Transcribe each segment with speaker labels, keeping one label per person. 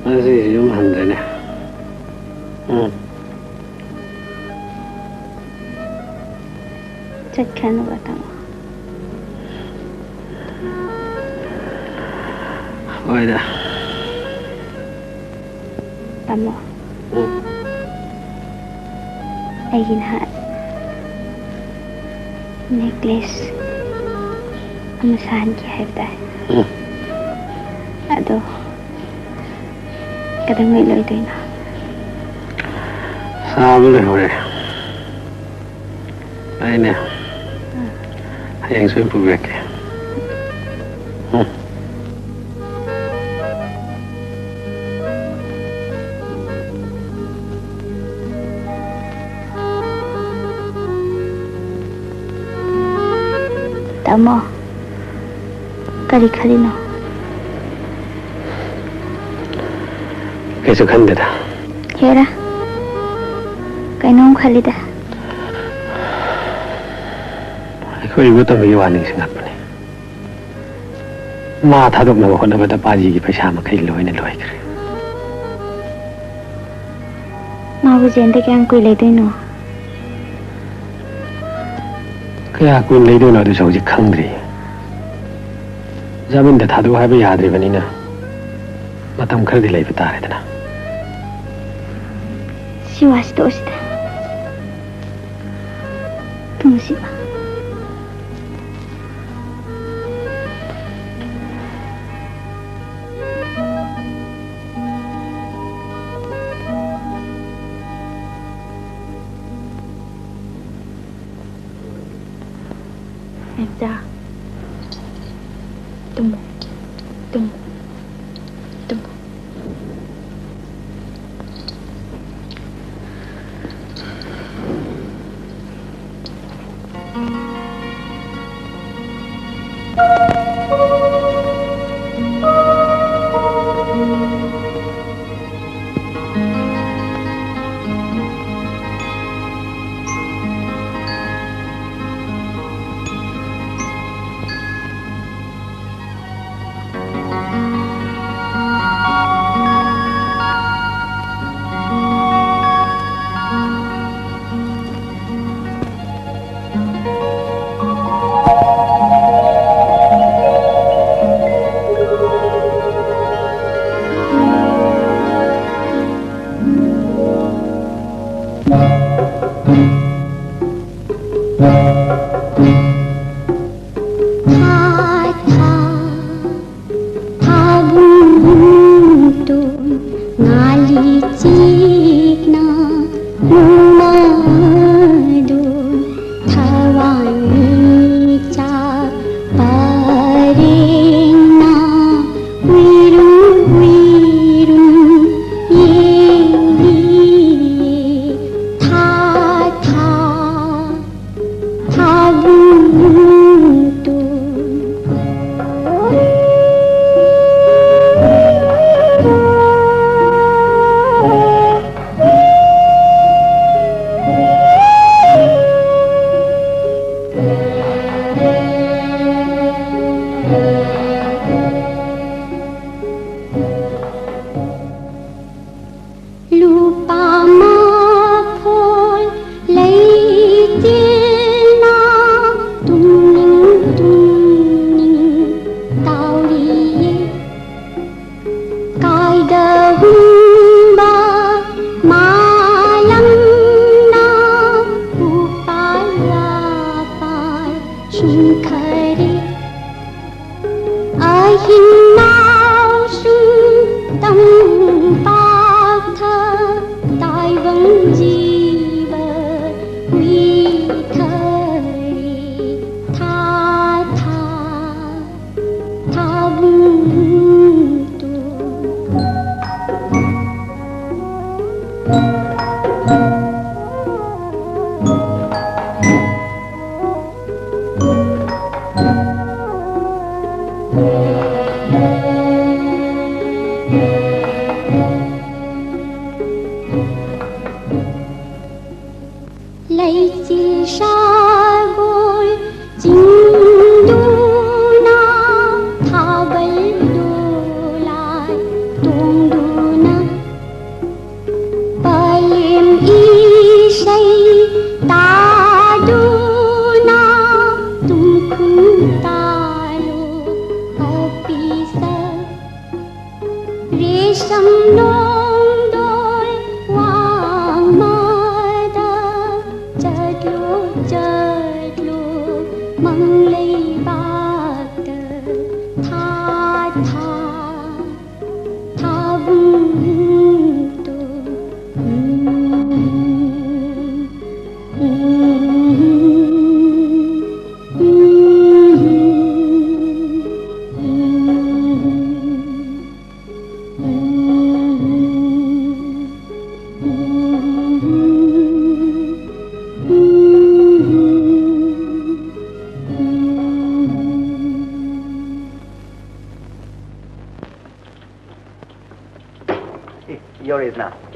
Speaker 1: Masih cuma handanya.
Speaker 2: Cakkan apa kamu?
Speaker 1: Oh dah.
Speaker 2: Kamu. Ayin ha. Necklace. Amasahan ki haibda. Ado. Kadang may loy doy na.
Speaker 1: Sabi le hore. Ay na. Hayang swim po beke.
Speaker 2: Tama. Kali-kali no.
Speaker 1: Kaso khande da.
Speaker 2: Hera. Kainong khali da.
Speaker 1: Akhoi bu tam yi wani singap ne. Ma tha dok na ko na ba da pa ji gi paisa ma khai loi na loi kre.
Speaker 2: Ma bu jen da kyang koi lai doi no.
Speaker 1: Kaya kun lai do na du sau ji khang dri. Jamin da tha do hai ba ya dri bani na. Matam khar di lai ba ta re da na.
Speaker 2: Siwas to sida. Tung siwa. Em ra. Tung. Tung. Tung.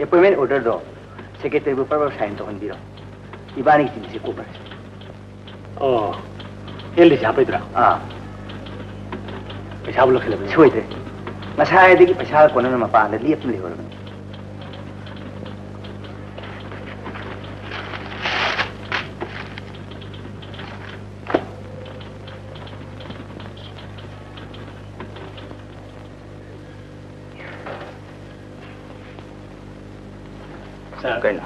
Speaker 3: appointment order do secretary bu par sign to biro ibani tin se ko par
Speaker 1: oh elli ja pai dra paisa bu khale
Speaker 3: choi de masai de ki paisa ko na ma pa le liep le hor
Speaker 1: Kailan?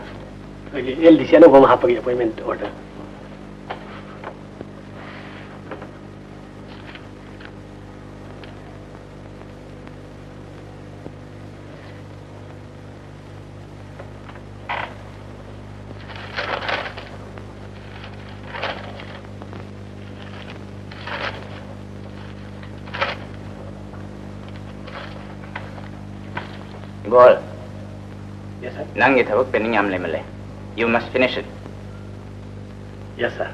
Speaker 1: LDC, ano ba makapag-appointment order?
Speaker 3: Gol.
Speaker 1: Yes, sir.
Speaker 3: Nang itawag piniyam le male. You must finish it.
Speaker 1: Yes, sir.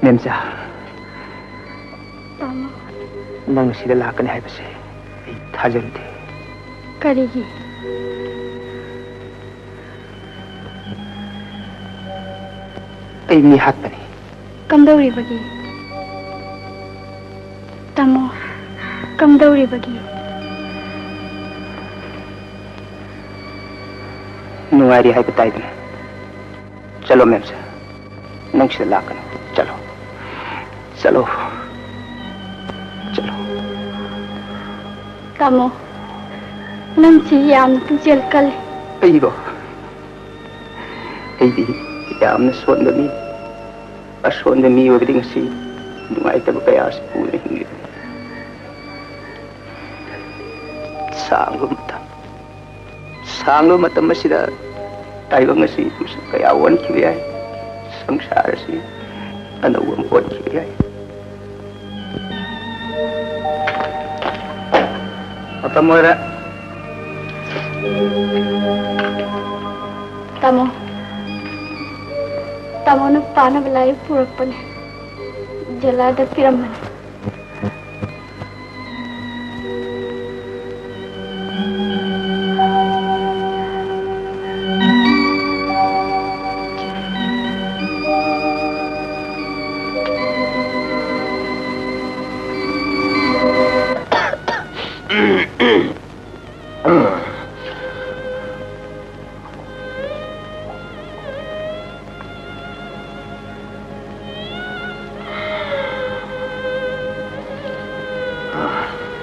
Speaker 3: Memsa.
Speaker 2: Tama.
Speaker 3: Nang sila lakan hai base. Ai thajarute.
Speaker 2: Karigi.
Speaker 3: Ai mi hat pani.
Speaker 2: Kamdauri bagi. Tamo. Kamdauri bagi.
Speaker 3: Nuari hai batai dana. Chalo memsa. Nang sila lakan. Chalo. Chalo. Chalo.
Speaker 2: Tamo. Namchi yam tujel kal.
Speaker 3: Aigo. Aidi yam na sonda mi. Asonda mi wag ding si. Dungai ta kaya si puri hingi. Sanglo mata masida. Tayo ngasi kaya wan kiyai. Sangsara si. Ano ang buwan kiyay. Apa mo ra?
Speaker 2: Tamo. Tamo na pana balay purak pan. Jalada piraman.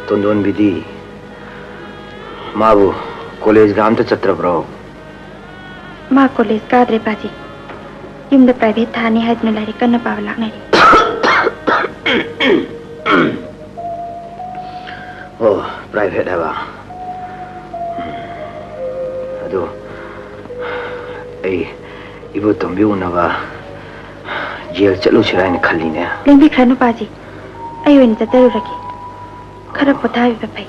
Speaker 3: Tundon Bidi. Mabu college gam ta chatra bro.
Speaker 2: Ma college kadre paji. Yum the private thani has no lari kanna pawlak nari.
Speaker 3: Oh, private hai ba. Ado ai 이거 또 미우나가 제일 쩔로 치라니 칼리네.
Speaker 2: 링비 크라노 바지. 아이웬 자테루라기. 카라 포타비 베파이.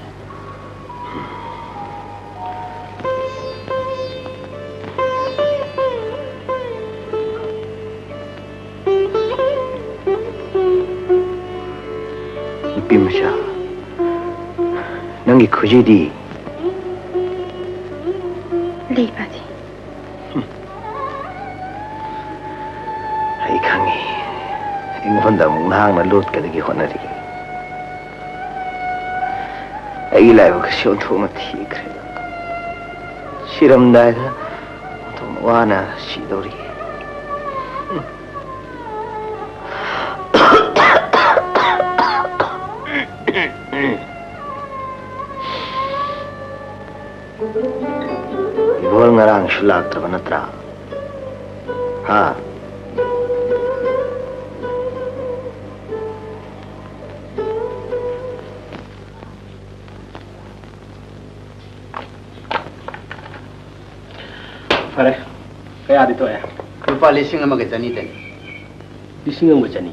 Speaker 3: 이삐무샤. 능기 그제디.
Speaker 2: 리 바지.
Speaker 3: 아이 강이. 인건다 묵나항나 롯가되기 혼나리기. 아이 라이브 그 시원토마 티 그래. 실험다에서 또 와나 시도리. 이걸 나랑 실락 들어봤더라. 하.
Speaker 1: Phải đây. Cái gì thôi à?
Speaker 4: Lupa lising ama cái chani tên.
Speaker 1: Lising ang macam ni.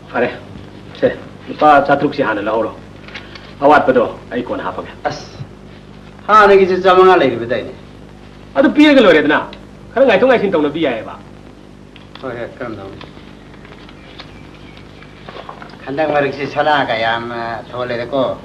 Speaker 1: Phải đây. Se. Lupa catruk si hana lau lo. Awat pa do. Ay kon hapa ka.
Speaker 4: As. Ha na kisi sama nga lagi betai ni.
Speaker 1: Ado piye ka lo re na. Kara ngai thong ai sin tong na piye ba.
Speaker 4: Oh ya kan dong. Kandang marik si sana kayam thole ko.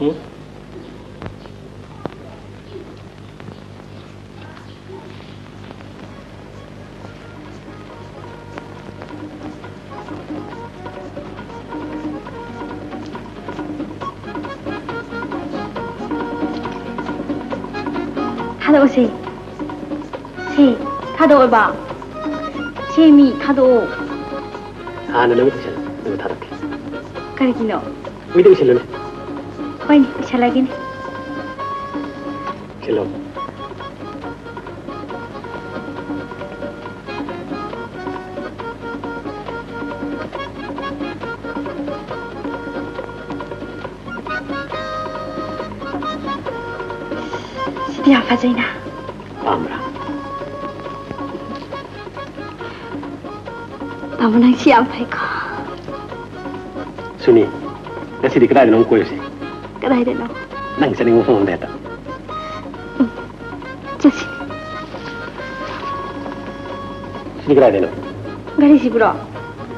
Speaker 2: Hello, si. Si, kado ba? Si mi kado.
Speaker 1: Ah, na namin siya. Namin tarak.
Speaker 2: Kari kino.
Speaker 1: Wait, sila na.
Speaker 2: Hoy, isa lagi ni.
Speaker 1: Sila.
Speaker 2: Siya fazay na.
Speaker 1: Amra.
Speaker 2: Tama nang siya fay ko.
Speaker 1: Suni. Kasi di kada nung koyo si.
Speaker 2: Kaday din no.
Speaker 1: Nang sa ning mo neta.
Speaker 2: Just.
Speaker 1: Di kada no.
Speaker 2: Gari siguro.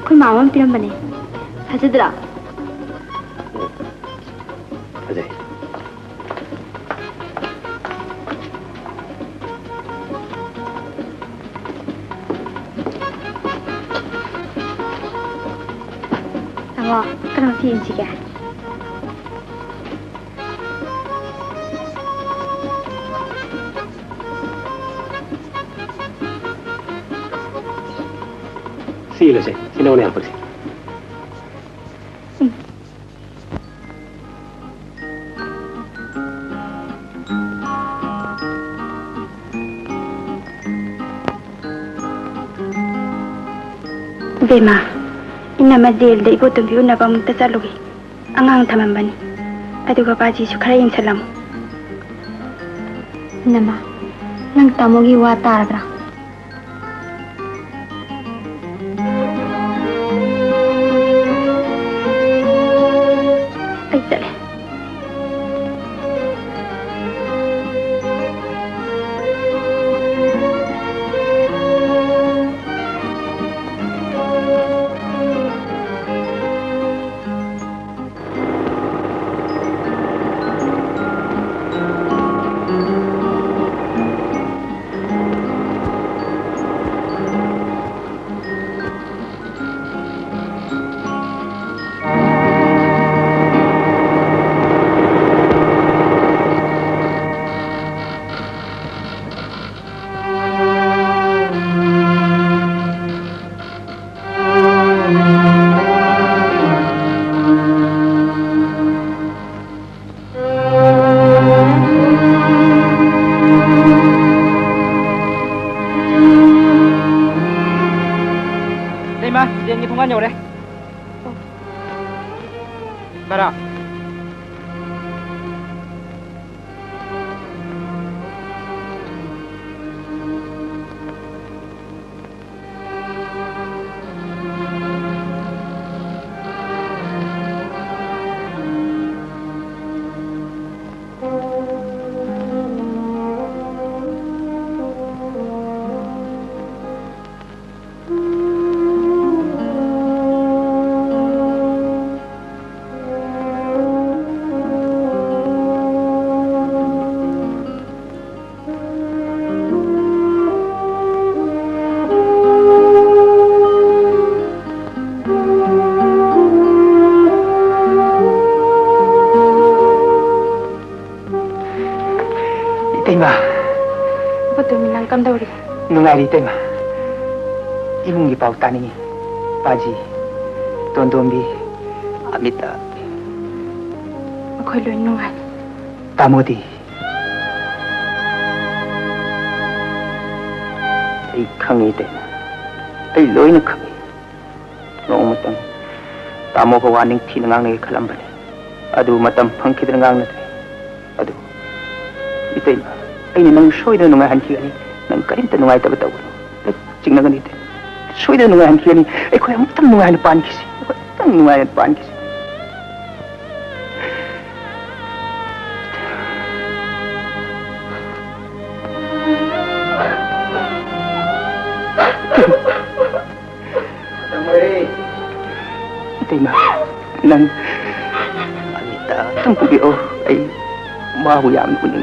Speaker 2: Kung mamam pinambani. Fazadra.
Speaker 1: Ajay.
Speaker 2: Awa, kanang siyin siya.
Speaker 1: Sila siya. Sino na yan pagsi.
Speaker 2: Bema, inama deal da ibo tumbi una ba munta salugi. Angang tamambani. Aduga baji su kara salam. Nama, nang tamogi wa taragra. Ay tale.
Speaker 5: Điện như không ăn nhiều đấy. Bà nào.
Speaker 3: Tema.
Speaker 2: Betul minang kam dauri.
Speaker 3: Nungari tema. Ibung gi pau tani. Paji. Tondombi. Amita.
Speaker 2: Khoi loi nungai.
Speaker 3: Tamodi. Ai khangi tema. Ai loi na khangi. Nong matam. Tamo ko waning thinangang ne khalambani. Adu matam phangkhidrangang na. Adu. Itema. Ai ni nang soida nungai hankhigani. Nang karimta nungai taba tawno. Chingnagani te. Soida nungai hankhigani. Ai khoi amtam nungai na pan kisi. Tang nungai na pan kisi. Tema nang Amita tampugi o ay mahuyam ko nang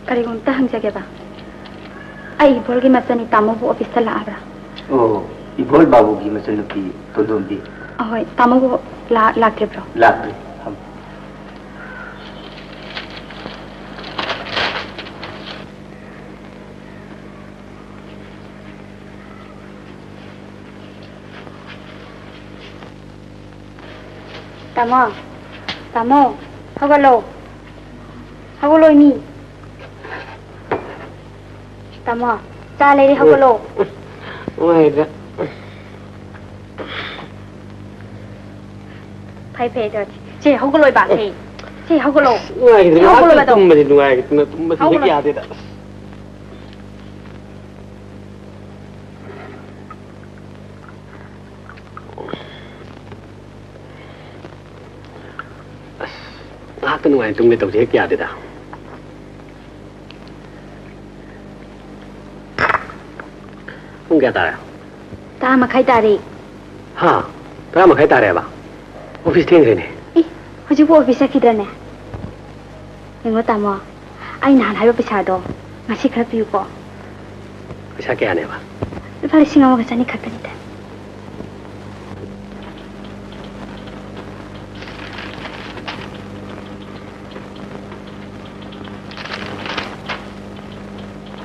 Speaker 2: Karigon tahang jage ba? Ay bolgi macani tamo bu office la abra.
Speaker 3: Oh, ibol babu gi masalupi Tondombi.
Speaker 2: Ahoy tamo bu la tre bro.
Speaker 3: Lapri. Tamo, hagalo ni. Tamo, chale ri hagalo.
Speaker 5: Oi da.
Speaker 2: Phai phe jo. Che hagalo ba he. Che hagalo.
Speaker 5: Oi da. Hagalo ba tum mari dungai, tum mari kya de da. Cái ngoài tung lên tàu thế kia được à? Không kia ta à?
Speaker 2: Ta mà khai ta đi.
Speaker 1: Ha, ta mà khai ta rồi ba? Office thiên rồi nè.
Speaker 2: Ý, hồi chú bộ office kia đó nè. Nhưng mà ta mà, anh nào hay bị sao đó, ngã sĩ khát piu po.
Speaker 1: Bị sao kia nè ba?
Speaker 2: Phải xin ông cái sao này khát đi ta.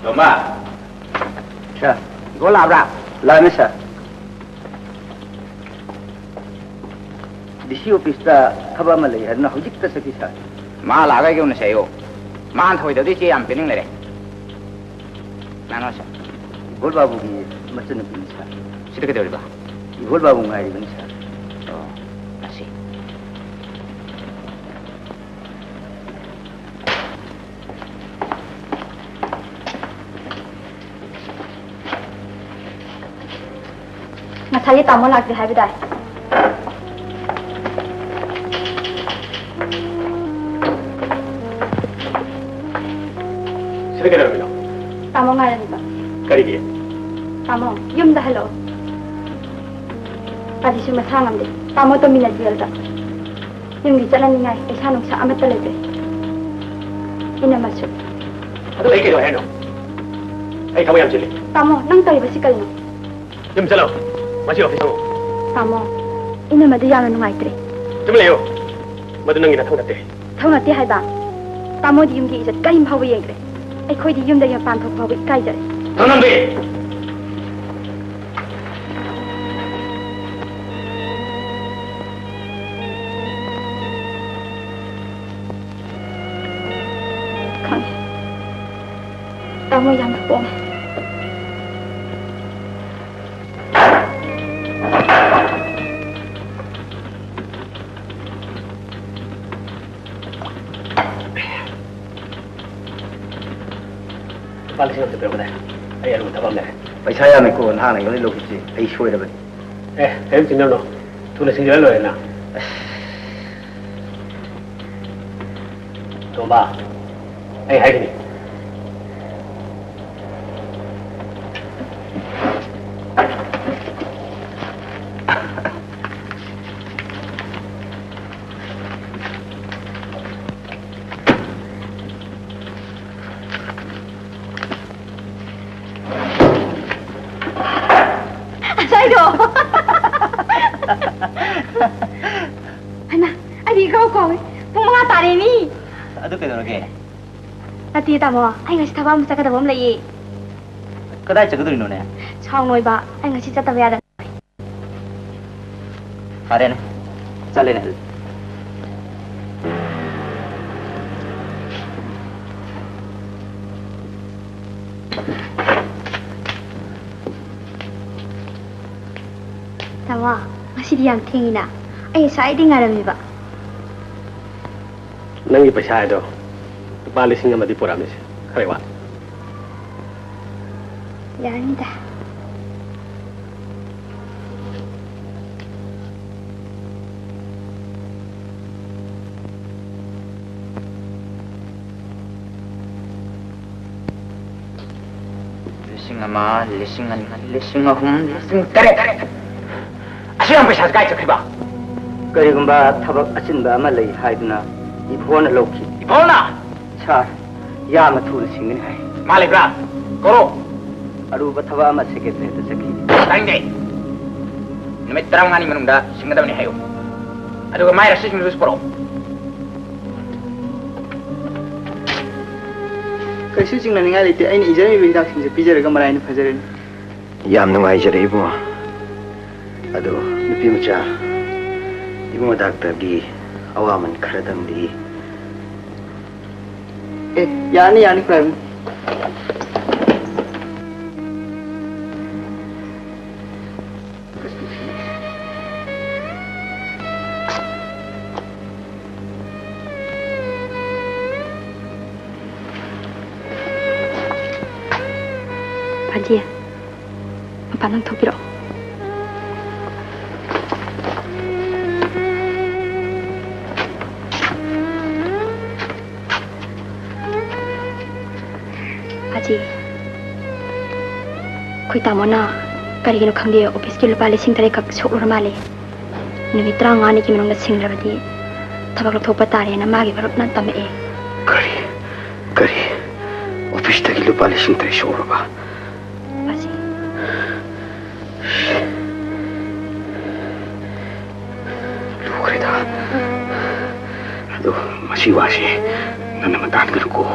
Speaker 3: Toma. Sir, go labra. Lame sir. DC office ta thaba ma lei harna hojik ta saki sir.
Speaker 4: Ma laga ge una sayo. Ma thoi da di che am pening le. Nano sir.
Speaker 3: Ibol babu gi machan pin sir.
Speaker 4: Sida ke de ba.
Speaker 3: Ibol babu ngai ban sir.
Speaker 4: Oh, asi.
Speaker 2: Ngài tamo lạc hai bidai.
Speaker 1: Sila ka na rin
Speaker 2: Tamo nga rin ba?
Speaker 1: Karigi.
Speaker 2: Tamo, yung dahil o. Pati siya masangam din. Tamo to minadil da. Yung gisalan ni ngay, isa nung sa amat talaga. Inamasyo.
Speaker 1: Ano ay kayo, ano? Ay, kamu yang cili.
Speaker 2: Tamo, nang tayo basikal no?
Speaker 1: Yung salaw. Masih office mo.
Speaker 2: Tamo, inamadiyano nung ay tre.
Speaker 1: Tumalayo. Madunang ina thong natin.
Speaker 2: Thong natin hay ba? Tamo di yung giisat kalim hawi yung tre. Ay ko'y di yung dayang pantok hawi kay jare.
Speaker 1: Thong nambi!
Speaker 2: Kang. Tamo yang po.
Speaker 1: Balik sini untuk berapa dah? Ayah lu tak faham dah.
Speaker 3: Paisa ya me ko na na yo le lo ki ai shoi da ba.
Speaker 1: Em xin đâu đâu. Tu là xin nhớ rồi nè. Đồ ba. Anh hay cái gì?
Speaker 2: လိုက်တော့ဟနာအဲ့ဒီကောက်ကောက်ဘုံမတာနေနီး
Speaker 3: Aduh kayak
Speaker 2: Nanti tak mau, ay ngasih tahu masa kata bom lagi.
Speaker 3: Kedai cakap tu ni.
Speaker 2: Chong noi ba, ay ngasih cakap ya ada.
Speaker 3: Hari ni, cale ni.
Speaker 2: Tahu, masih diam tinggi na. Ay saya dengar ni ba.
Speaker 1: Nangi percaya tu, balik singa mati pura mesti, kau
Speaker 2: Ya ni dah.
Speaker 4: Lising ahum, lising tarik. Asyik yang besar sekali cakap.
Speaker 3: Kali gumba tabak asin ba amalai hai duna. Ibu na loki.
Speaker 4: Ibu na?
Speaker 3: Char, ya matul singin hai.
Speaker 4: Malik lah, koro.
Speaker 3: Aduh bathawa amat sikit ni tu sakit.
Speaker 4: Tanggai. Nama terang ani menunda singa dah ni hayo. Aduh mai rasa singa terus koro.
Speaker 6: Kasi singa ni ngali te, ini ijazah ni dah singa pijar ke marai ni fajar ni.
Speaker 7: Yam nungai jadi ibu. Aduh, nupi macam ibu doktor gi awaman keradang di.
Speaker 6: Yani kerana.
Speaker 2: Haji, apa nang tu biro? Haji, kui tamu na, kari kino kang dia office kilo balik sing tadi kak sok lor male. Nabi terang ani kini menunggu sing lor badi, tabak lor thopa tari na magi baru nanti me.
Speaker 7: Kari, office tadi kilo balik sing tadi sok lor ba.
Speaker 2: Haji.
Speaker 7: Lu kereta. Aduh, masih wasi. Nana matahan kan ko.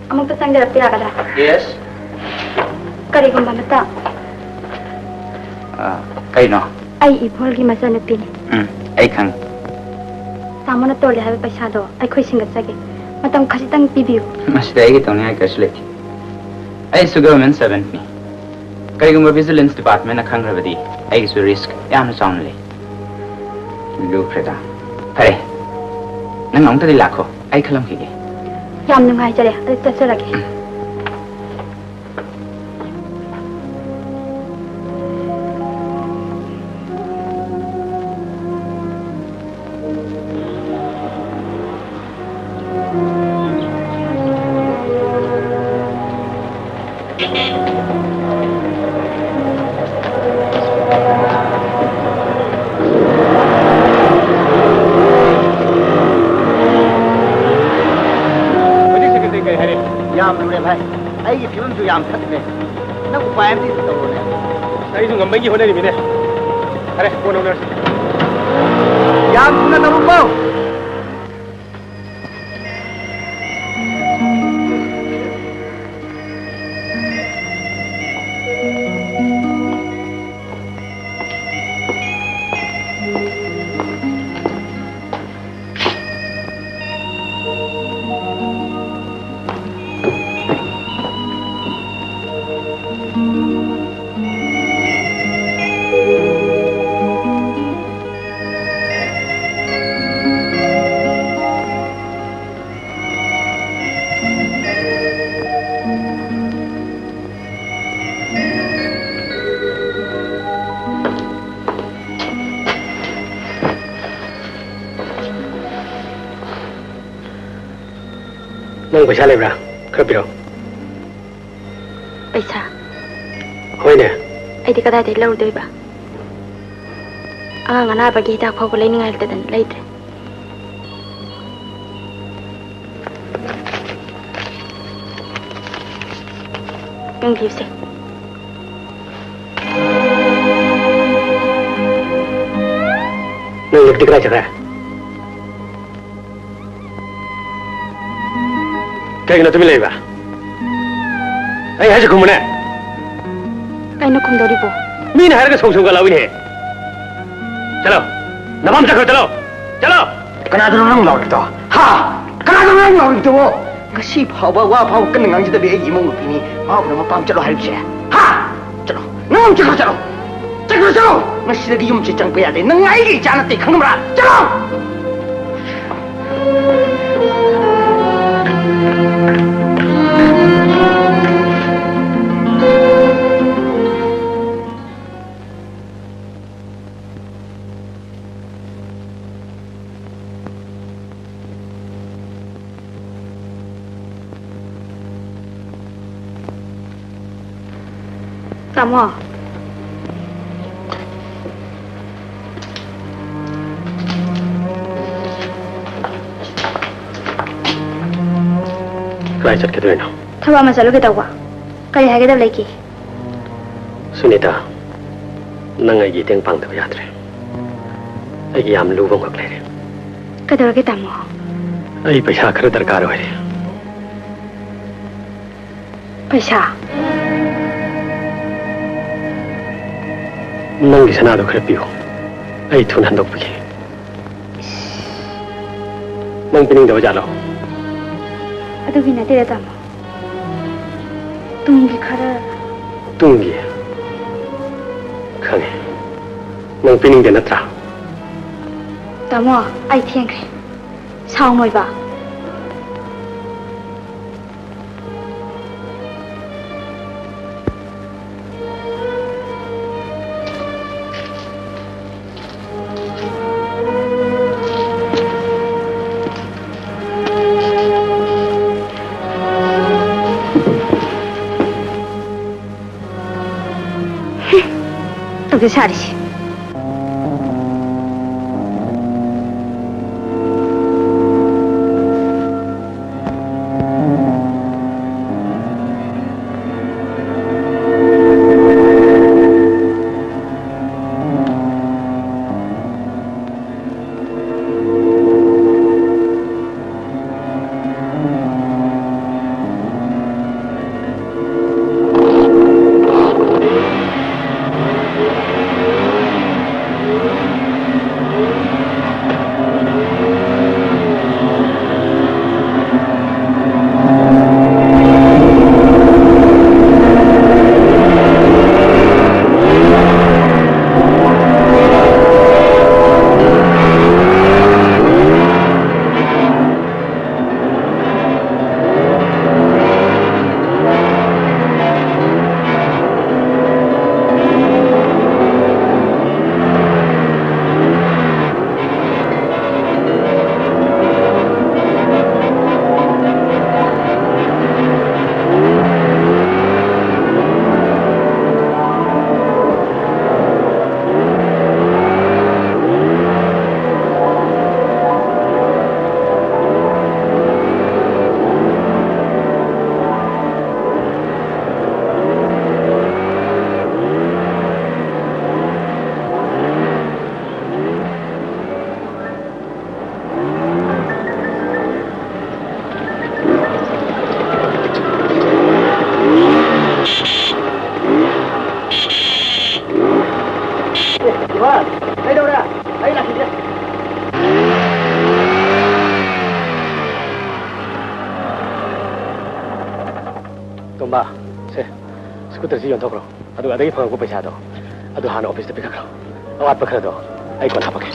Speaker 2: Amang pesang dia pira kada.
Speaker 4: Yes.
Speaker 2: Kari gumba mata.
Speaker 4: Kay no.
Speaker 2: Ay ibol gi masa na pin.
Speaker 4: Ay kang.
Speaker 2: Tamo na tole have paisa do. Ay khoi singa sage. Matam khasi tang pibiu.
Speaker 4: Mas dai gi tong ay kaslet. Ay su government servant ni. Kay gumba vigilance department na khang ravadi. Ay su risk yam sound le. Lu preda. Pare. Nang ong tadi lakho. Ay khalam ki ge.
Speaker 2: Yam nungai jare. Ay tasara ge.
Speaker 3: Yam tu le bhai. Ai film tu yam that le. Na upaya ni tu le.
Speaker 1: Saya itu ngambil gigi ni mana? Ada, kau nak nasi?
Speaker 3: Yam tu na tahu kau.
Speaker 1: Nang पैसा लेब्रा खर पिरो
Speaker 2: पैसा
Speaker 1: होइने
Speaker 2: अइदि कदाइदि लौदोइबा आंगां अनाबगी हिदाक फावबो लैनिंगाइ लैतदन लैत्रे English.
Speaker 1: Nang lift kira chara. Kayak na tumi leba. Ai hai kumune.
Speaker 2: Ai na kumdori bo.
Speaker 1: Min har ka song ka lawin he. Chalo. Namam chakho chalo. Chalo.
Speaker 7: Kana nang law to. Ha. Kana nang law to. Ngasi phawba wa phaw kan ngang ji da be yi mong pini. Ma ba ma pam chalo hai che. Ha. Chalo. Nang chakho chalo. Chakho chalo. Ngasi da yum chi chang pe ya de. Nang ai gi cha na te khang ma. Chalo.
Speaker 2: Tamo.
Speaker 1: Kai chat ke doino.
Speaker 2: Thawa ma chalu ke tawwa. Kai ha ke dab lai ki.
Speaker 1: Sunita. Nang ai gi teng pang ta yatre. Ai gi yam lu bong kak le.
Speaker 2: Ka dor ke tamo.
Speaker 1: Ai paisa khar darkar hoye.
Speaker 2: Paisa.
Speaker 1: Nang gi sana do khar piyo. Ai thun han dok pi. Nang pining da ja lo.
Speaker 2: Adu gi na te tamo. Tung gi khara.
Speaker 1: Tung gi. Khane. Nang pining de na tra.
Speaker 2: Tamo ai thiang kre. Sao moi ba. Cái sao đi?
Speaker 1: Tomba, se, scooter si yon tokro. Adu ada ki phang ko paisa do. Adu hana office te pikha kro. Awat pakra do. Ai kon hapake.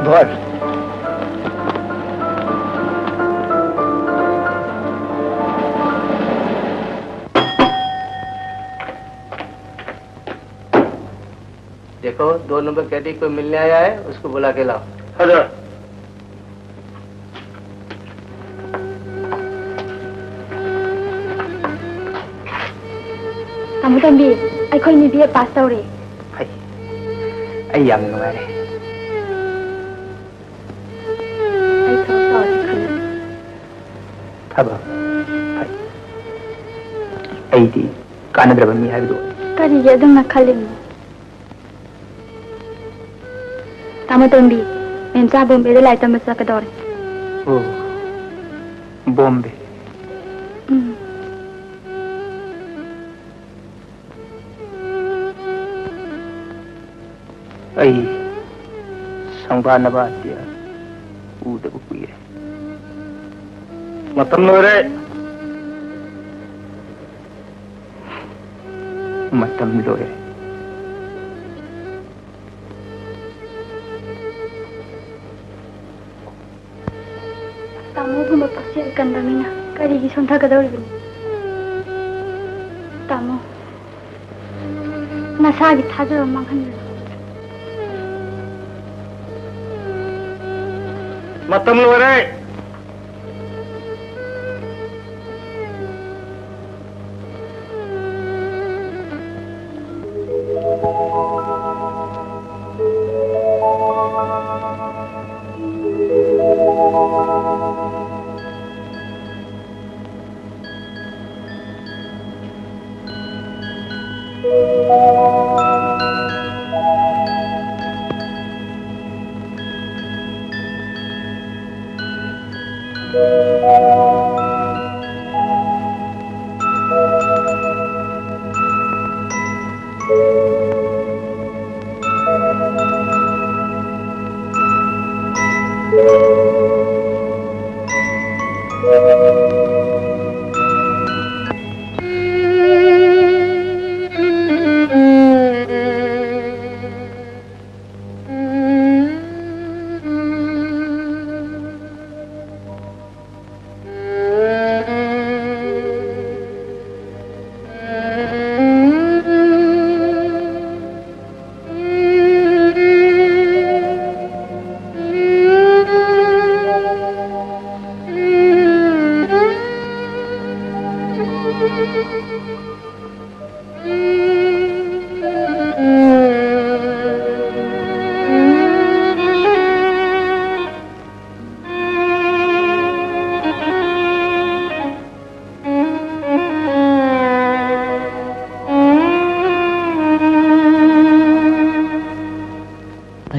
Speaker 1: Bhar.
Speaker 5: देखो 2 नंबर कैदी को मिलने आया है, उसको बुला के लाओ।
Speaker 1: हजर।
Speaker 2: Tamu tambi, ai khoi ni bia pass tawre.
Speaker 3: Hay. Ai yam nungai re.
Speaker 2: Ai thau taw di khan.
Speaker 3: Thaba. Hay. Ai di kanadraba mi haidu.
Speaker 2: Kari ye dum na khalim. Tamu tambi, memsa Bombay de lai tamasa ka dor.
Speaker 3: Oh. Bombay. Ai sangbanaba dia udah bukuire
Speaker 1: matam lore
Speaker 3: matam lore
Speaker 2: Tamu guma pasir kandamina kari gi sonta ka dor bin. Tamu nasa gi thajara manghan.
Speaker 1: matam lore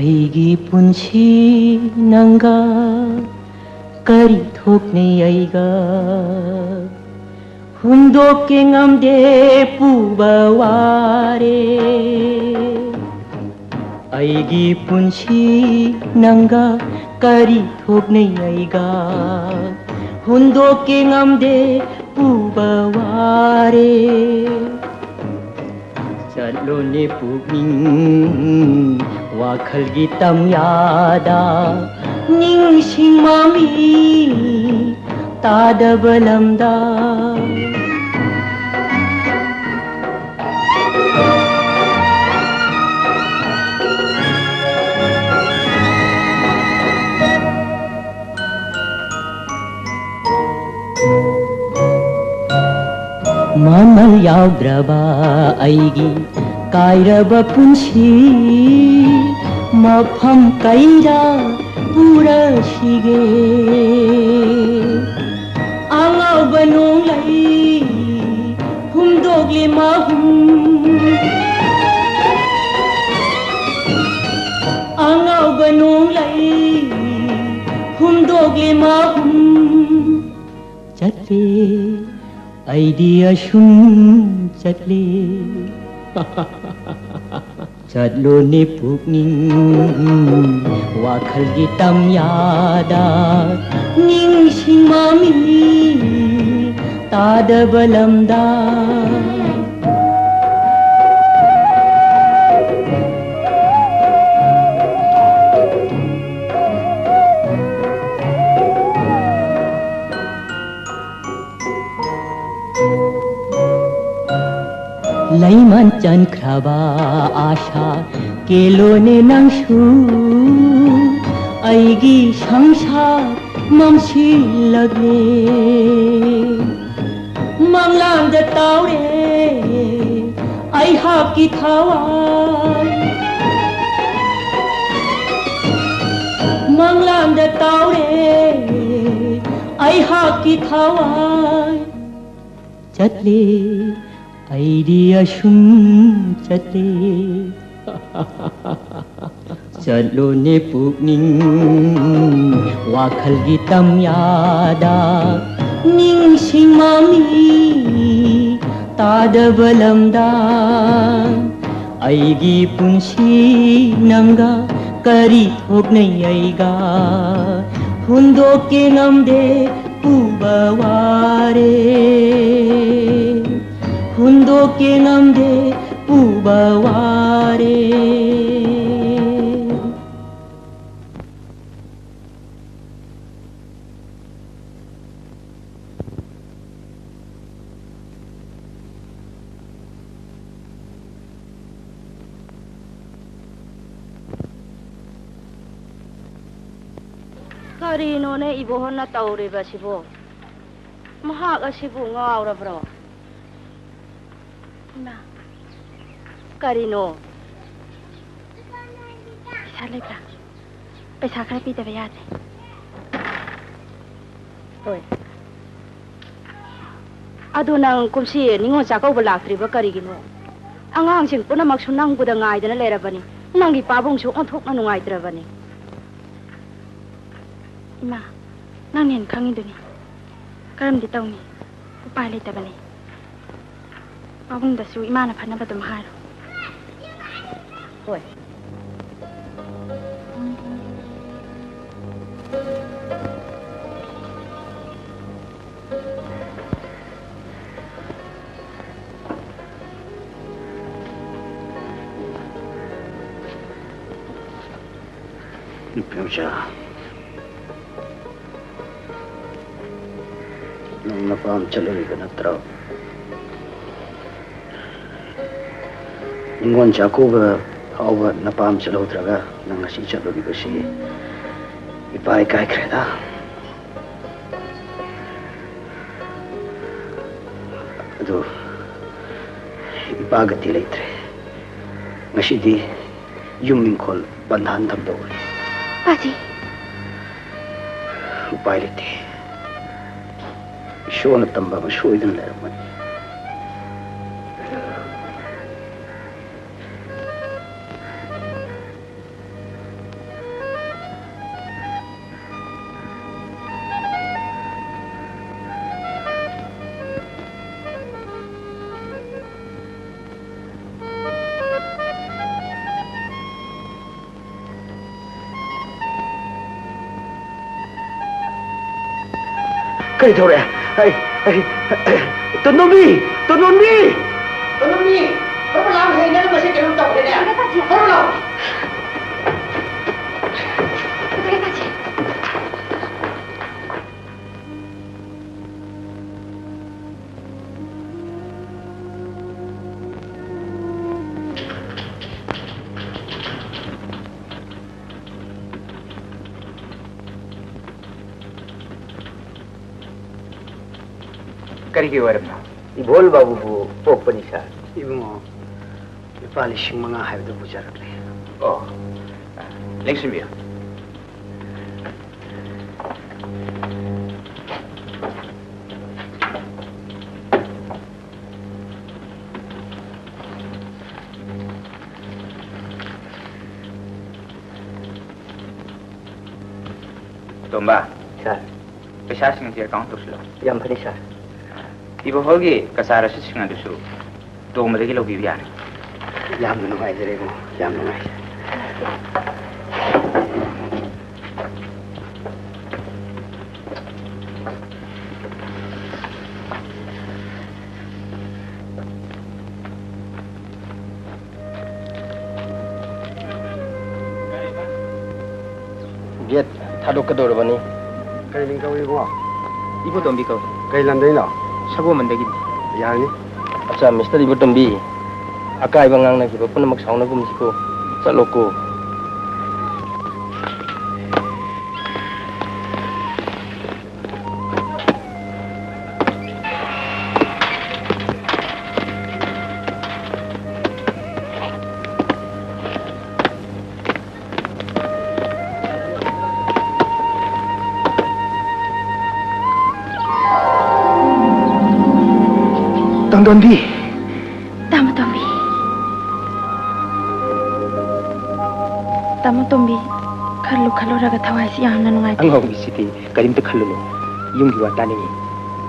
Speaker 8: Aigi punchi nanga kari thokne aiga hundok ke ngamde pubaware Aigi punchi nanga kari thokne aiga hundok ke ngamde pubaware Chalo ne pugning Wakal gitam yada ning sing mami tada balamda Mamal yaudraba aigi kairaba punchi Mafam kaira pura sige Angaw banong lai humdog limahum Angaw banong lai humdog limahum Chatle idea shum chatle Chadlo ni pugning wakal gitam yada ning sing mami tada balamda Laiman chan kraba asha kelone nangshu aigi sangsha mamsi lagne manglang da taure ai haki thawai manglam da tau re ai haki thawai chatle ai dia shum chatle chalo ne pukning wakhal gi tam yada ning sing mami tadabalamda aigi punsi nanga kari thoknai aiga hundo ke ngamde pubaware hundo ke ngamde pubaware
Speaker 2: Karino ne ibo honna taure ba sibo mahak asibu ngawra bro na Karino Pisa lebra Pisa khara pi tabe yate Oi Adu nang kumsi ningon sakau ba laktri ba karigino Angang sing punamak sunang buda ngai dana lerabani nangi pabong su onthok na nungai trabani Ima, nang nian khangi duni. Karam di tau ni. Upai le tabani. Pabung da su ima na phana ba dum haro. Oi.
Speaker 7: Pemcha. Nung napam chaluri ka natraw. Ningon Jacoba hawa napam chalaw traga nang asi chaluri ka si ipai kai kreda. Ado ipagati leitre. Ngasi di yumingkol bandhan thamdo.
Speaker 2: Pati.
Speaker 7: Upai lete. Shona tamba ma shoidun le man Kay thore ai Tonomi Kau malam hari ni masih kena tahu dia. Kau malam.
Speaker 2: Betul tak cik?
Speaker 4: Kari ke waram na.
Speaker 7: Ibol babu bu pok panisa. Ibu mo. Ipali sing mga haydo bu jarak le.
Speaker 4: Oh. Lengsin biya. Tomba.
Speaker 7: Sir.
Speaker 4: Pesa sing ti account tuslo.
Speaker 7: Yam panisa.
Speaker 4: Ibu hogi kasara sising adu su. Tomba de kilo biya.
Speaker 7: Yam nu ngai jere mo. Yam nu ngai.
Speaker 1: Get thadok ka dor bani.
Speaker 7: Kay ling kawi mo.
Speaker 4: Ibu tombi kau.
Speaker 7: Kay landay na.
Speaker 4: Sabo mandagi.
Speaker 7: Yani.
Speaker 1: Acha Mr. Ibu Tombi. Akai bangang na kiba pun mak sauna gum siko. Saloko.
Speaker 7: Tangdonbi.
Speaker 2: Tama Tombi. Tama Tombi. Khalo raga thawai si yamna nungai.
Speaker 3: Angong isiti karim te khallu. Yung giwa tani.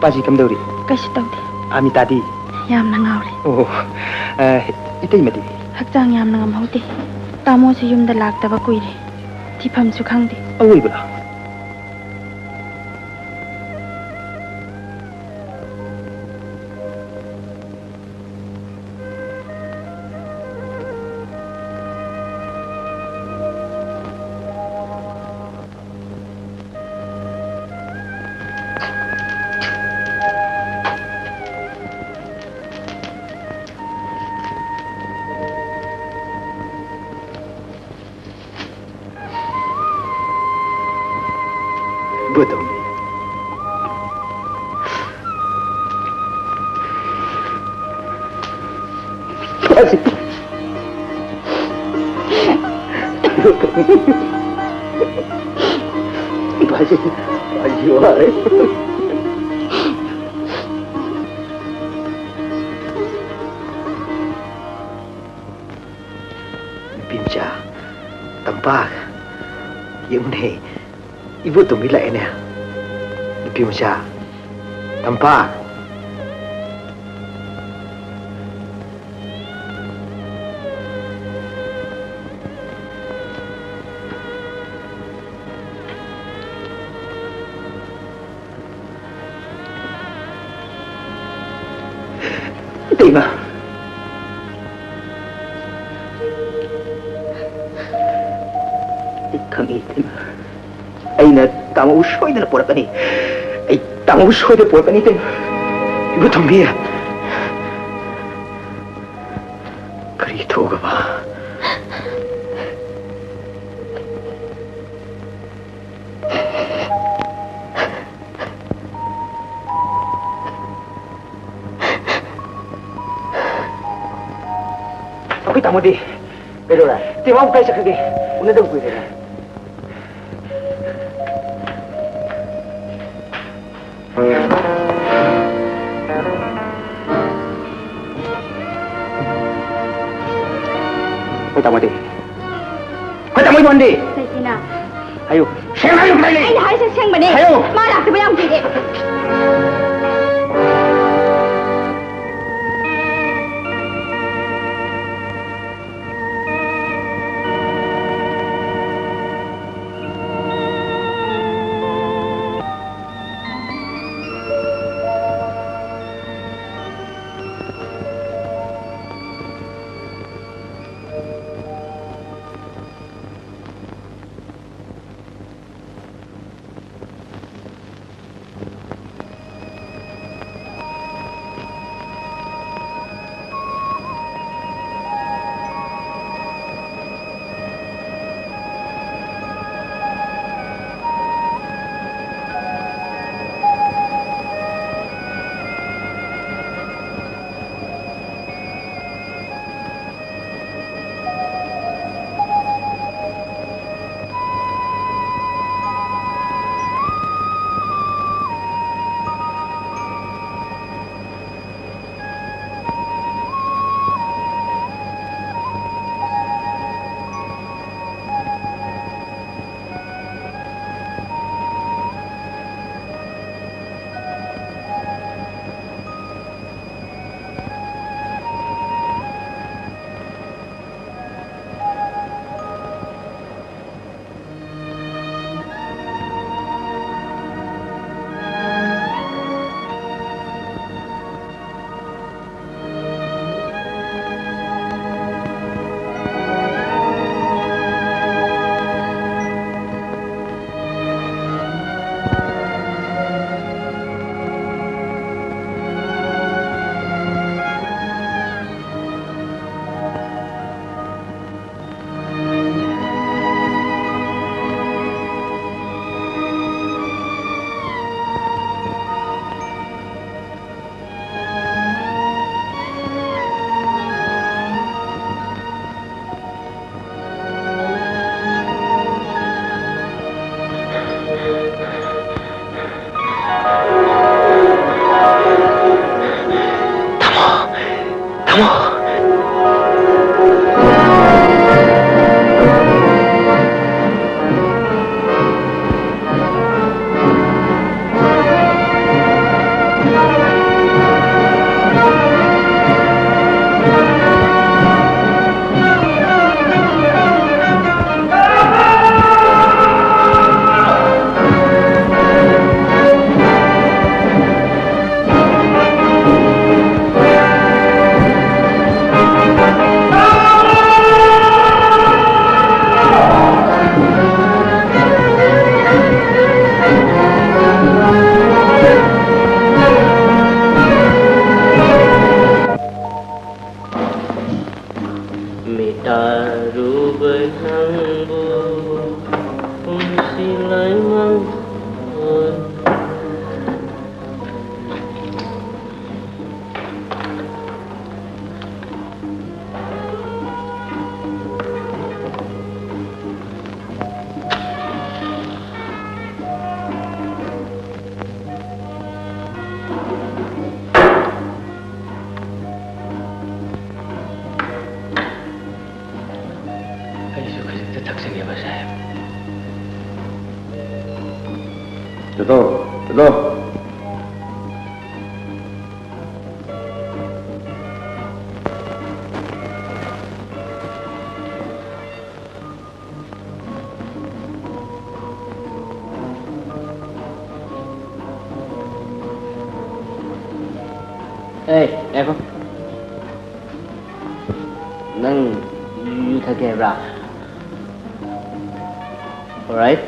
Speaker 3: Paji kamdori.
Speaker 2: Kaisi tawdi.
Speaker 3: Amitadi.
Speaker 2: Yamna ngawle.
Speaker 3: Oh. Itay madi.
Speaker 2: Hakjang yamna ngamhaude. Tamo si yumda laktaba kuire. Tifam su khangde.
Speaker 3: Awoi bala. Betul. Pasti. Pasti wae. Pinja, tampak, yang ni. Ibu tu bila ini, lebih macam tampak. Terima. Ikan itu. Aina tama ushoy na pura kani. Ay tama ushoy na pura kani ten. Ibu Tombi. Karito ka ba? Ako'y tamo di. Pero na, di mo ako kayo sa kagi. Una daw pwede na. Quay tao đi. Quay tao đi.
Speaker 2: Sai sina.
Speaker 3: Ayo. Xem ayo cái này.
Speaker 2: Ai hai sang mà đi.
Speaker 3: Ayo.
Speaker 2: Ma lạc thì bây giờ gì đi.
Speaker 5: lại mang
Speaker 1: Từ từ.
Speaker 5: Ê, em không? Nâng you take it ra. Alright?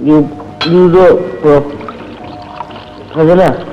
Speaker 5: You do bro. How is it?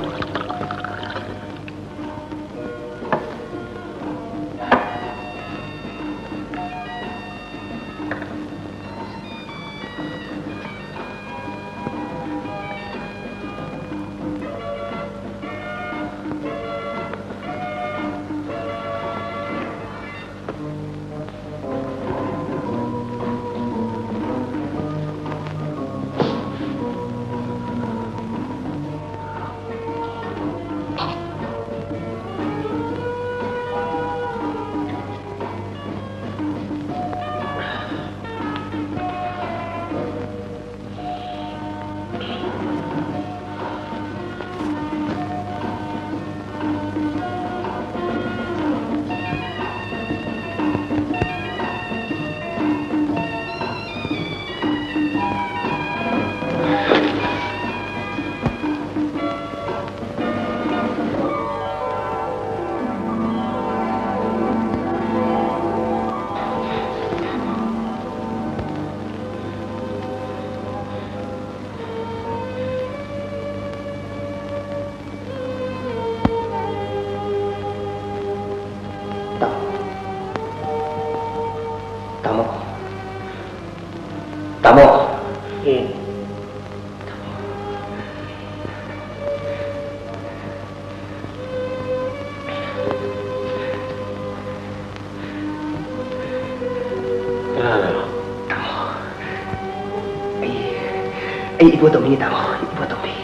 Speaker 7: Ibu Tommy kita mau, Ibu Tommy.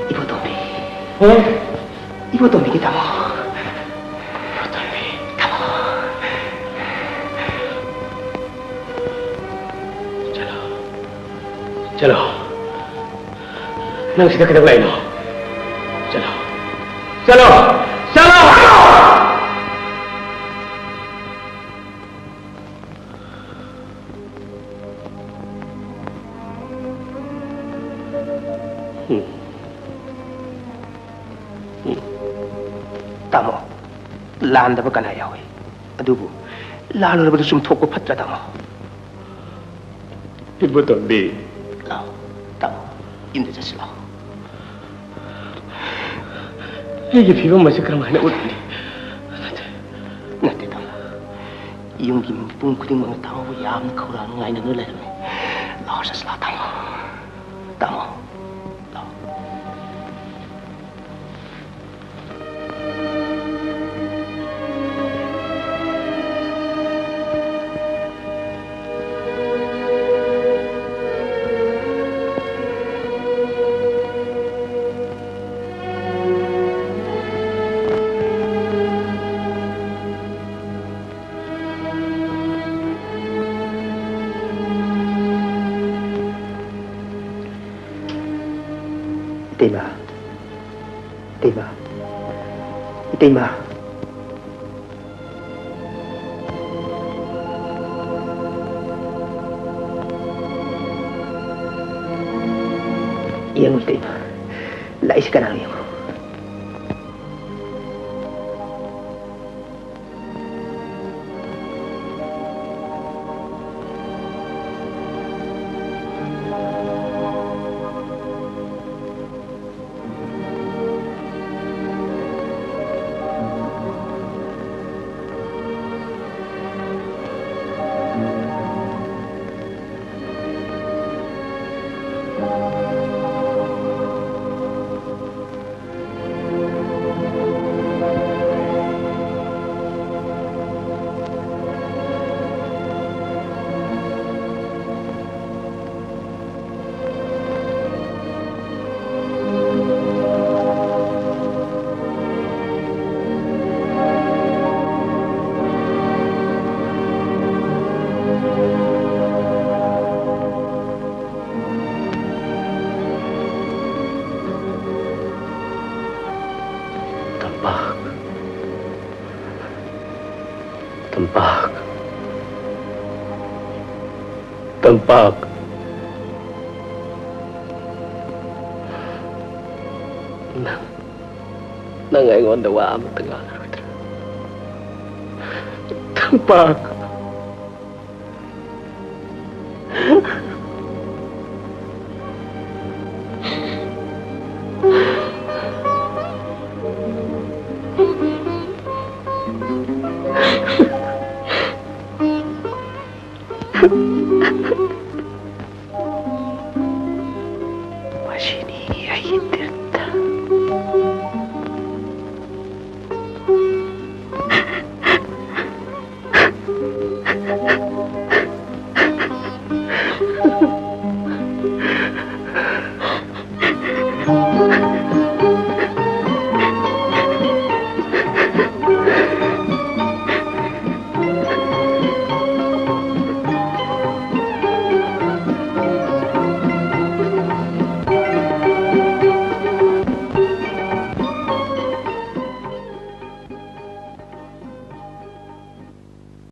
Speaker 7: Ibu Tommy. Ibu Tommy kita mau. Ibu Tommy, kamu.
Speaker 1: Chalo. Nang sida kita mulai no. Chalo. Chalo. Chalo.
Speaker 7: Tamo, landa ba kana yawi. Adubu, lalo na ba sumthok ko phatra tamo.
Speaker 1: Ibu Tommy.
Speaker 7: Lao, tamo, yun sa sila.
Speaker 1: Ay, fiba masih keramah nak udah.
Speaker 7: Nanti tamo, yung gimpung kuting mga tao yam kauran ngay na nulay. Lao sa sila tamo, tamo. Itima. Yang Itima. Lais ka na yung.
Speaker 1: Tampak. Tampak. Nangayon dawa ang tagal. Tampak.